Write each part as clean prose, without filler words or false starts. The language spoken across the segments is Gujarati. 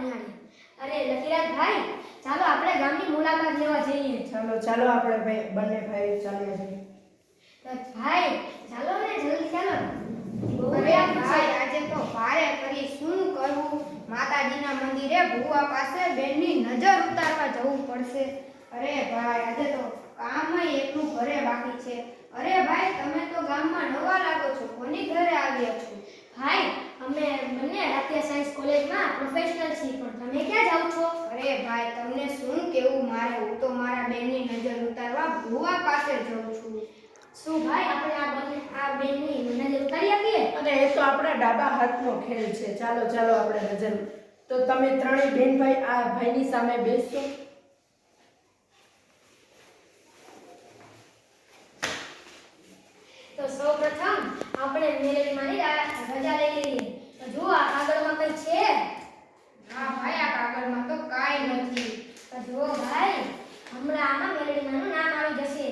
નિહાળી. અરે લકીરાજ ભાઈ, ચાલો આપણે ગામની મુલાકાત લેવા જઈએ. ચાલો આપણે બંને ભાઈ ચાલીએ છીએ. ભાઈ ચાલો ને, જલ્દી ચાલો. અરે ભાઈ, આજે તો ભારે કરી શું કરવું? માતાજીના મંદિરે ભુવા પાસે બેનની નજર ઉતારવા જવું પડશે. અરે ભાઈ, આજે તો કામય એટલું ઘરે બાકી છે. અરે ભાઈ, તમે તો ગામમાં નવા લાગો છો, કોની ઘરે આવ્યા છો? ભાઈ અમે બંને રાત્યા સાયન્સ કોલેજમાં પ્રોફેશનલ છીએ, પણ તમે ક્યાં જાવ છો? અરે ભાઈ, તમને શું કેવું મારે? હું તો મારા બેનની નજર ઉતારવા ભુવા પાસે જઉં છું. શું ભાઈ, આપણે આ બેનની નજર ઉતારી આપીએ? અને એ તો આપણા ડાબા હાથનો ખેલ છે. ચાલો આપણે નજર. તો તમે ત્રણેય બેન ભાઈ આ ભાઈની સામે બેસજો. તો સૌપ્રથમ આપણે મેલેડી માની રજા લઈ લઈએ. તો જો આ કાગળમાં કઈ છે? હા ભાઈ, આ કાગળમાં તો કાંઈ નથી. તો જો ભાઈ, હમણાં આમાં મેલેડી માનું નામ આવી જશે.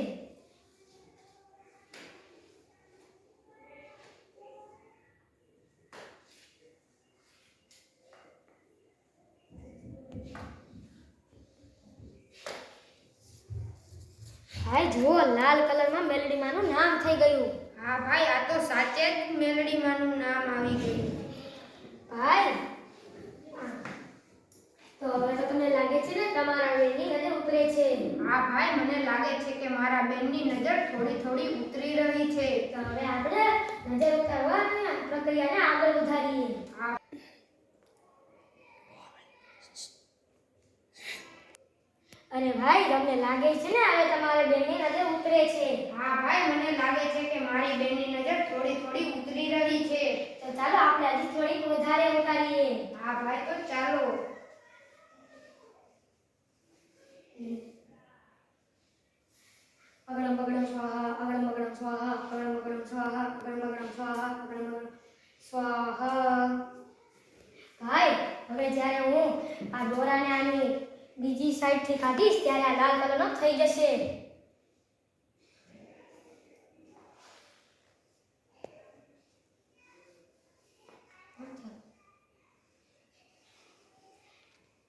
ભાઈ જુઓ, લાલ કલરમાં મેલેડી માનું નામ થઈ ગયું. હા ભાઈ, આ તો સાચે જ મેલડીમાંનું નામ આવી ગયું. ભાઈ તો હવે તો તમને લાગે છે ને તમારા બેનની નજર ઉતરે છે? હા ભાઈ, મને લાગે છે કે મારા બેનની નજર થોડી ઉતરી રહી છે. તો હવે આપણે નજર ઉતારવાની પ્રક્રિયાને આગળ વધારીએ. હા અરે ભાઈ, તમને લાગે છે ને હવે તમારા બેનની નજર ઉતરે છે? હા ભાઈ, મને લાગે છે કે મારી બેનની નજર થોડી ઉતરી રહી છે. તો ચાલો આપણે હજી થોડીક વધારે ઉતારીએ. હા ભાઈ, તો ચાલો. અગણમ બગડમ સ્વાહા, અગણમ બગડમ સ્વાહા, અગણમ બગડમ સ્વાહા, અગણમ બગડમ સ્વાહા, અગણમ બગડમ સ્વાહા. ભાઈ હવે જ્યારે હું આ દોરાને આની બીજી સાઈડથી કાઢીશ ત્યારે આ લાલ કલરનો થઈ જશે.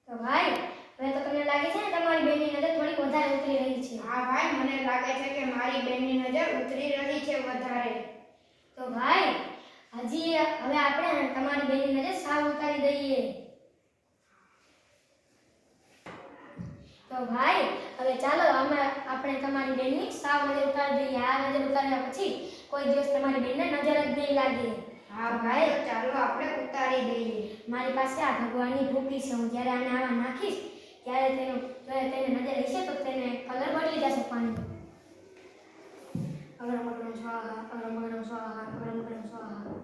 તો ભાઈ હવે તો તમને લાગે છે ને તમારી બેનની નજર થોડીક વધારે ઉતરી રહી છે? હા ભાઈ, મને લાગે છે કે મારી બેનની નજર ઉતરી રહી છે વધારે. તો ભાઈ હજી હવે આપણે તમારી બેનની નજર સાવ ઉતારી દઈએ. તો ભાઈ હવે ચાલો આપણે તમારી બેનની સાવ નજર ઉતારી દઈએ. આ નજર ઉતાર્યા પછી કોઈ દિવસ તમારી બેનને નજર જ નહીં લાગે. હા ભાઈ, તો ચાલો આપણે ઉતારી દઈએ. મારી પાસે આ ભગવાનની ભૂકી છે. હું જ્યારે આને આમાં નાખીશ ત્યારે તેને નજર હશે તો તેને કલર બદલી જશે પાણીનો. અગરમ બગડમ સ્વાહા, અગરમ બગડમ સ્વાહા, અગરમ બગડમ સ્વાહા.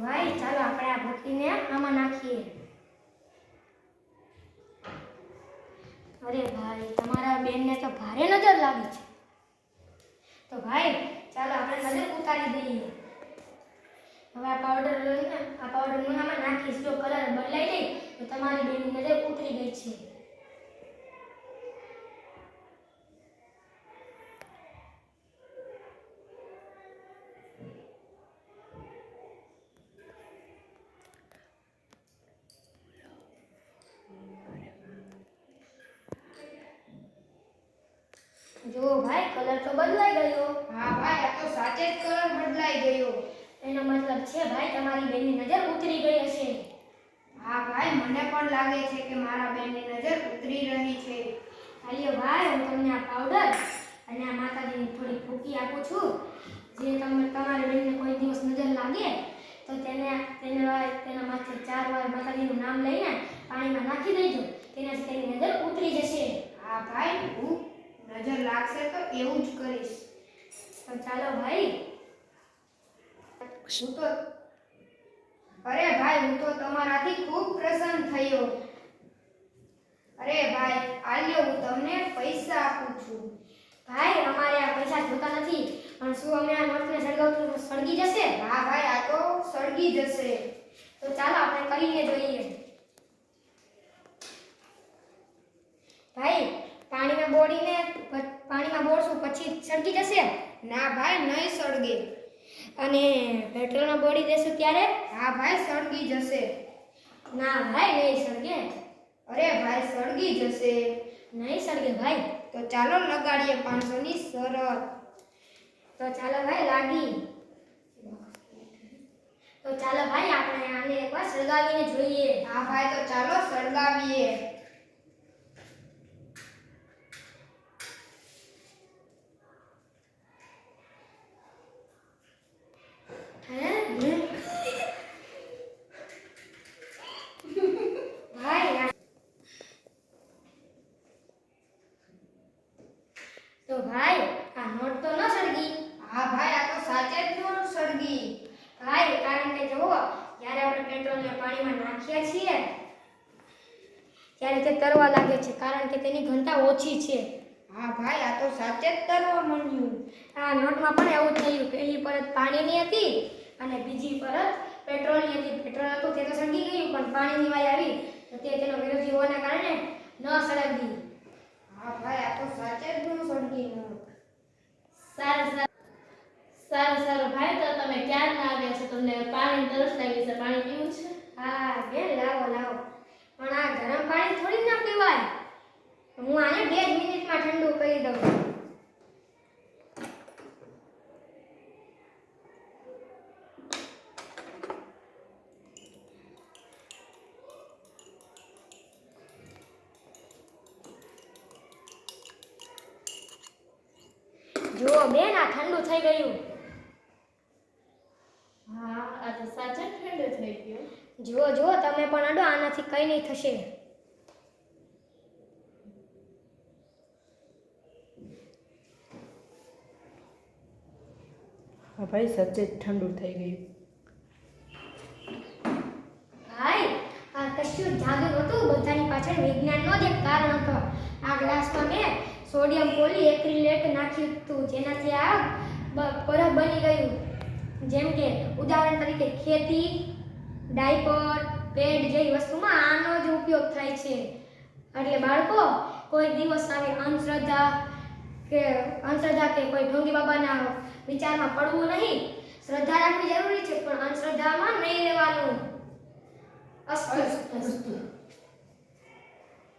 ભાઈ ચાલો આપણે આ ભૂકીને આમાં નાખીએ. અરે ભાઈ, તમારા બેનને તો ભારે નજર લાગી છે. તો ભાઈ ચાલો આપણે નજર ઉતારી દઈએ. હવે આ પાવડરનું આમાં નાખીશ. જો કલર બદલાઈ જાય તો તમારી બેનની નજર ઉતરી ગઈ છે. જો ભાઈ, કલર તો બદલાઈ ગયો. હા ભાઈ, આ તો સાચે જ કલર બદલાઈ ગયો. એનો મતલબ છે ભાઈ તમારી બેનની નજર ઉતરી ગઈ હશે. હા ભાઈ, મને પણ લાગે છે કે મારા બેનની નજર ઉતરી રહી છે. ચાલ્યો ભાઈ, હું તમને આ પાવડર અને આ માતાજીની થોડી ભૂકી આપું છું. જે તમારી બેનને કોઈ દિવસ નજર લાગે તો તેના માથે 4 વાર માતાજીનું નામ લઈને પાણીમાં નાખી દેજો. તેનાથી તેની નજર ઉતરી જશે. હા ભાઈ, હું નજર લાગશે તો એવું જ કરીશ. તો ચાલો ભાઈ. અરે ભાઈ, હું તો તમારાથી ખૂબ પ્રસન્ન થયો. અરે ભાઈ, આલ્યો, હું તમને પૈસા આપું છું. ભાઈ અમારે આ પૈસા જોતા નથી, પણ શું અમે આ નોટને સળગાવશું તો સળગી જશે? હા ભાઈ, આ તો સળગી જશે. તો ચાલો આપણે કરીને જોઈએ. ભાઈ પાણીમાં બોળશું પછી સળગી જશે? ના ભાઈ, નહીં સળગે. અને પેટ્રોલમાં બોળી દેશું ત્યારે? હા ભાઈ, સળગી જશે. ના ભાઈ, નહીં ભાઈ સળગી જશે. નહીં સળગે ભાઈ. તો ચાલો લગાડીએ 500 ની શરત. તો ચાલો ભાઈ લાગી. તો ચાલો ભાઈ આપણે આને એકવાર સળગાવીને જોઈએ. હા ભાઈ, તો ચાલો સળગાવીએ. હે ભાઈ તો ભાઈ આ નોટ તો ન સળગી. હા ભાઈ, આ તો સાચે જ નો સળગી. ભાઈ કારણ કે જુઓ જ્યારે આપણે પેટ્રોલને પાણીમાં નાખીએ છીએ ત્યારે તે તરવા લાગે છે કારણ કે તેની ઘનતા ઓછી છે. હા ભાઈ, આ તો સાચે જ તરવા માંડ્યું. આ નોટમાં પણ એવું થયું. પહેલી પરત પાણીની હતી અને બીજી પરત પેટ્રોલની હતી. પેટ્રોલ હતું તે તો સળગી ગયું પણ પાણીની વાય આવી તો તે તેનો વિરોધી હોવાના કારણે ન સળગી. હા ભાઈ, આ તો સાચે જ નો સળગી નોટ. સારું ભાઈ, તો તમે ક્યારના આવ્યા છો? તમને પાણી તરસ લાગી છે, પાણી પીવું છે? હા બેન લાવો લાવો. પણ આ ગરમ પાણી થોડી ના પીવાય. હું આને 2 જ મિનિટમાં ઠંડુ કરી દઉં. જુઓ બેન આ ઠંડુ થઈ ગયું. હા, આ તો સાચે જ ઠંડુ થઈ ગયું. જુઓ જુઓ તમે પણ અડો, આનાથી કંઈ નહીં થશે. હા ભાઈ, સચ્ચે જ ઠંડુ થઈ ગયું. ભાઈ આ કશું જાદુ નહોતું. બધાની પાછળ વિજ્ઞાનનો જ એક કારણ હતો. આ ગ્લાસમાં મેં સોડિયમ પોલીએક્રિલેટ નાખ્યું હતું જેનાથી આ બરફ બની ગયું. જેમ કે ઉદાહરણ તરીકે ખેતી, ડાયપર, પેડ જેવી વસ્તુમાં આનો જ ઉપયોગ થાય છે. એટલે બાળકો કોઈ દિવસ આવી અંધશ્રદ્ધા કે કોઈ ઢોંગી બાબાના વિચારમાં પડવું નહીં. શ્રદ્ધા રાખવી જરૂરી છે પણ અંધશ્રદ્ધામાં નહીં રહેવાનું. અસ્તુ.